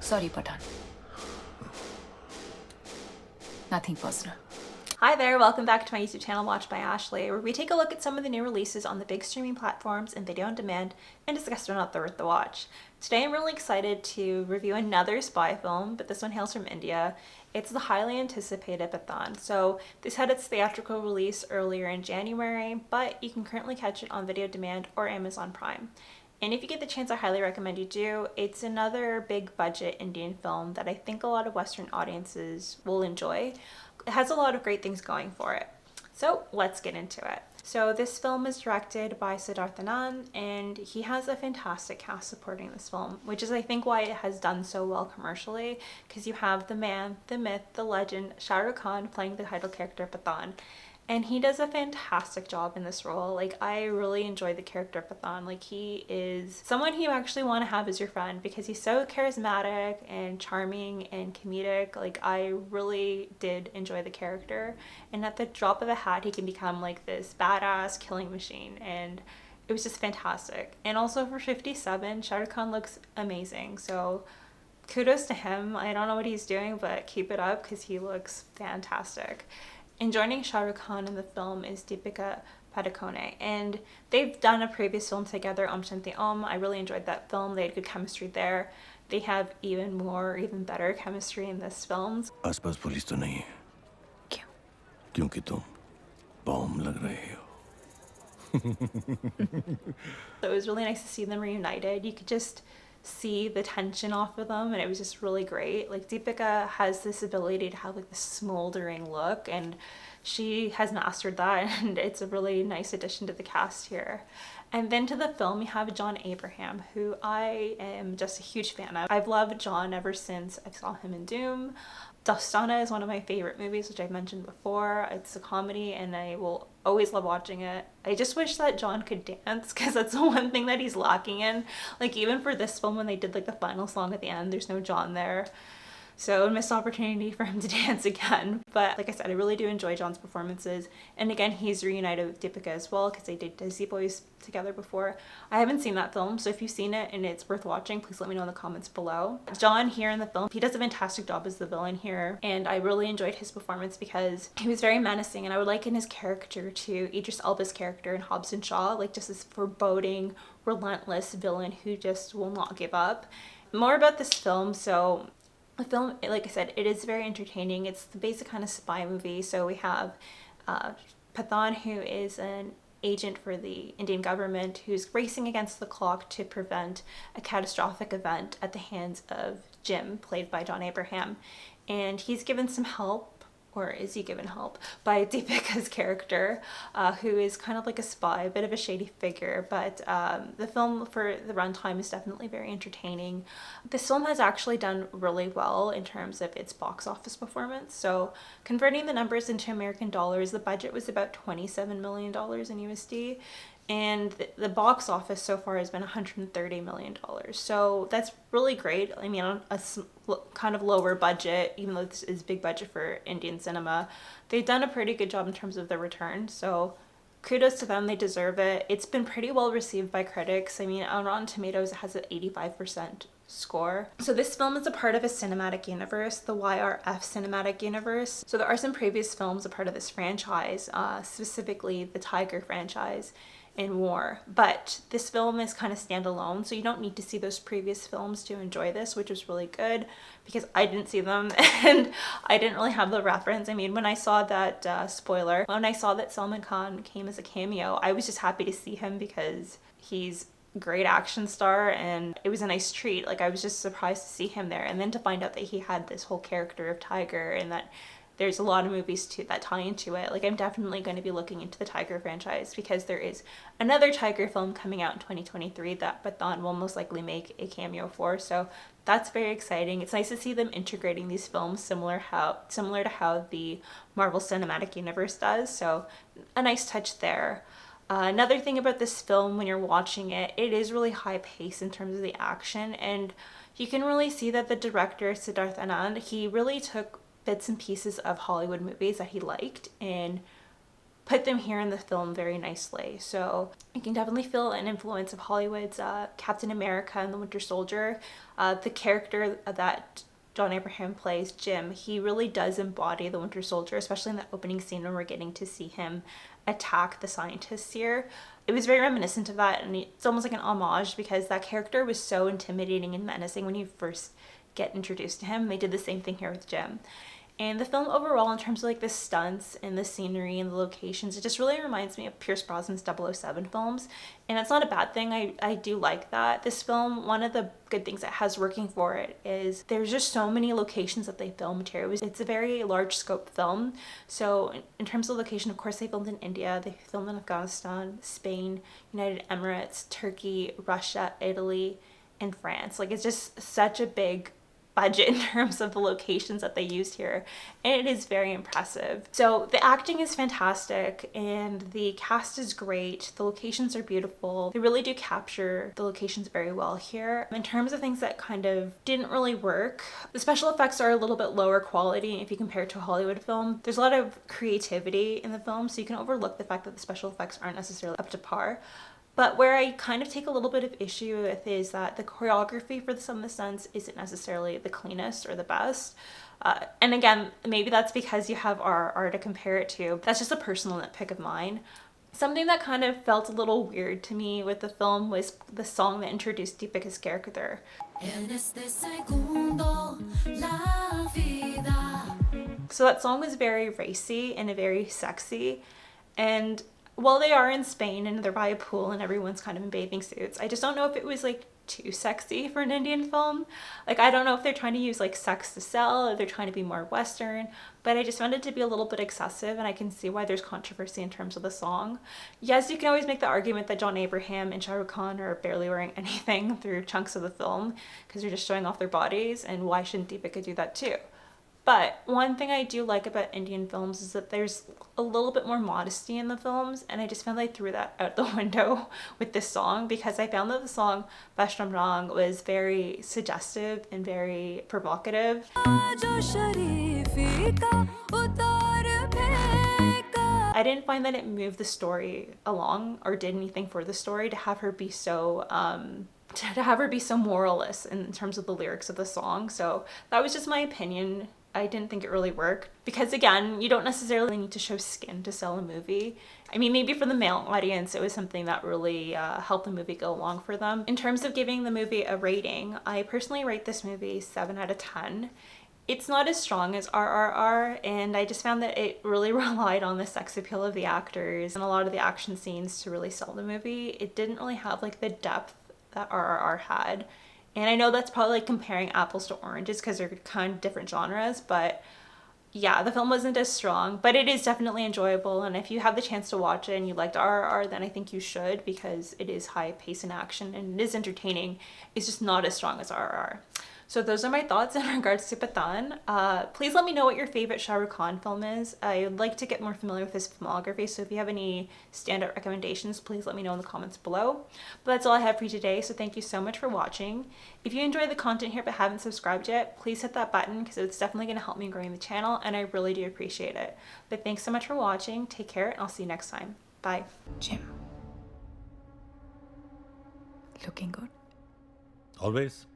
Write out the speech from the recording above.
Sorry, Pathaan. Nothing personal. Hi there, welcome back to my YouTube channel Watch by Ashley, where we take a look at some of the new releases on the big streaming platforms and video on demand and discuss whether or not they're worth the watch. Today I'm really excited to review another spy film, but this one hails from India. It's the highly anticipated Pathaan. So this had its theatrical release earlier in January, but you can currently catch it on video on demand or Amazon Prime. And if you get the chance, I highly recommend you do. It's another big budget Indian film that I think a lot of Western audiences will enjoy. It has a lot of great things going for it. So let's get into it. So this film is directed by Siddharth Anand, and he has a fantastic cast supporting this film, which is I think why it has done so well commercially, because you have the man, the myth, the legend, Shah Rukh Khan playing the title character Pathaan. And he does a fantastic job in this role. Like, I really enjoy the character of Pathaan. Like, he is someone who you actually want to have as your friend because he's so charismatic and charming and comedic. Like, I really did enjoy the character. And at the drop of a hat, he can become like this badass killing machine. And it was just fantastic. And also for 57, Shah Rukh Khan looks amazing. So kudos to him. I don't know what he's doing, but keep it up because he looks fantastic. And joining Shah Rukh Khan in the film is Deepika Padukone, and they've done a previous film together, Om Shanti Om. I really enjoyed that film. They had good chemistry there. They have even better chemistry in this film. आसपास police तो नहीं है क्यों? क्योंकि तुम bomb लग रहे हो So it was really nice to see them reunited. You could just see the tension off of them, and it was just really great. Like, Deepika has this ability to have like this smoldering look, and she has mastered that, and it's a really nice addition to the cast here. And then to the film, we have John Abraham, who I am just a huge fan of. I've loved John ever since I saw him in Doom. Dostana is one of my favorite movies, which I've mentioned before. It's a comedy and I will always love watching it. I just wish that John could dance because that's the one thing that he's lacking in. Like, even for this film, when they did like the final song at the end, there's no John there. So a missed opportunity for him to dance again. But like I said, I really do enjoy John's performances. And again, he's reunited with Deepika as well because they did Desi Boys together before. I haven't seen that film, so if you've seen it and it's worth watching, please let me know in the comments below. John here in the film, he does a fantastic job as the villain here. And I really enjoyed his performance because he was very menacing, and I would liken his character to Idris Elba's character in Hobbs and Shaw, like just this foreboding, relentless villain who just will not give up. More about this film. So the film, like I said, it is very entertaining. It's the basic kind of spy movie. So we have Pathaan, who is an agent for the Indian government who's racing against the clock to prevent a catastrophic event at the hands of Jim, played by John Abraham. And he's given some help, or is he given help, by Deepika's character, who is kind of like a spy, a bit of a shady figure, but the film for the runtime is definitely very entertaining. This film has actually done really well in terms of its box office performance. So converting the numbers into American dollars, the budget was about $27 million in USD. And the box office so far has been $130 million. So that's really great. I mean, on a kind of lower budget, even though this is big budget for Indian cinema, they've done a pretty good job in terms of the return. So kudos to them, they deserve it. It's been pretty well received by critics. I mean, on Rotten Tomatoes, it has an 85% score. So this film is a part of a cinematic universe, the YRF cinematic universe. So there are some previous films a part of this franchise, specifically the Tiger franchise in war, but this film is kind of standalone, so you don't need to see those previous films to enjoy this, which is really good because I didn't see them and I didn't really have the reference. I mean, when I saw that when I saw that Salman Khan came as a cameo, I was just happy to see him because he's a great action star, and it was a nice treat. Like, I was just surprised to see him there, and then to find out that he had this whole character of Tiger and that there's a lot of movies that tie into it. Like, I'm definitely going to be looking into the Tiger franchise because there is another Tiger film coming out in 2023 that Pathaan will most likely make a cameo for. So that's very exciting. It's nice to see them integrating these films similar to how the Marvel Cinematic Universe does. So a nice touch there. Another thing about this film, when you're watching it, it is really high paced in terms of the action, and you can really see that the director, Siddharth Anand, he really took bits and pieces of Hollywood movies that he liked and put them here in the film very nicely. So you can definitely feel an influence of Hollywood's Captain America and the Winter Soldier. The character that John Abraham plays, Jim, he really does embody the Winter Soldier, especially in that opening scene when we're getting to see him attack the scientists here. It was very reminiscent of that, and it's almost like an homage because that character was so intimidating and menacing when you first get introduced to him. They did the same thing here with Jim. And the film overall, in terms of like the stunts and the scenery and the locations, it just really reminds me of Pierce Brosnan's 007 films. And that's not a bad thing. I do like that. This film, one of the good things it has working for it is there's just so many locations that they filmed here. It's a very large scope film. So in terms of location, of course, they filmed in India, they filmed in Afghanistan, Spain, United Emirates, Turkey, Russia, Italy, and France. Like, it's just such a big budget in terms of the locations that they used here, and it is very impressive. So the acting is fantastic and the cast is great. The locations are beautiful. They really do capture the locations very well here. In terms of things that kind of didn't really work, the special effects are a little bit lower quality if you compare it to a Hollywood film. There's a lot of creativity in the film, so you can overlook the fact that the special effects aren't necessarily up to par. But where I kind of take a little bit of issue with is that the choreography for some of the stunts isn't necessarily the cleanest or the best. And again, maybe that's because you have RRR to compare it to. That's just a personal nitpick of mine. Something that kind of felt a little weird to me with the film was the song that introduced Deepika's character. So that song was very racy and very sexy, and while they are in Spain and they're by a pool and everyone's kind of in bathing suits, I just don't know if it was like too sexy for an Indian film. Like, I don't know if they're trying to use like sex to sell or they're trying to be more Western, but I just found it to be a little bit excessive, and I can see why there's controversy in terms of the song. Yes, you can always make the argument that John Abraham and Shah Rukh are barely wearing anything through chunks of the film because they're just showing off their bodies, and why shouldn't Deepika do that too? But one thing I do like about Indian films is that there's a little bit more modesty in the films, and I just found I threw that out the window with this song because I found that the song Besharam was very suggestive and very provocative. I didn't find that it moved the story along or did anything for the story to have her be so moralist in terms of the lyrics of the song. So that was just my opinion. I didn't think it really worked because, again, you don't necessarily need to show skin to sell a movie. I mean, maybe for the male audience, it was something that really helped the movie go along for them. In terms of giving the movie a rating, I personally rate this movie 7 out of 10. It's not as strong as RRR, and I just found that it really relied on the sex appeal of the actors and a lot of the action scenes to really sell the movie. It didn't really have like the depth that RRR had. And I know that's probably like comparing apples to oranges because they're kind of different genres, but yeah, the film wasn't as strong, but it is definitely enjoyable. And if you have the chance to watch it and you liked RRR, then I think you should, because it is high pace in action and it is entertaining. It's just not as strong as RRR. So those are my thoughts in regards to Pathaan. Please let me know what your favorite Shah Rukh Khan film is. I would like to get more familiar with his filmography, so if you have any standout recommendations, please let me know in the comments below. But that's all I have for you today, so thank you so much for watching. If you enjoy the content here but haven't subscribed yet, please hit that button because it's definitely going to help me growing the channel, and I really do appreciate it. But thanks so much for watching. Take care, and I'll see you next time. Bye. Jim. Looking good. Always.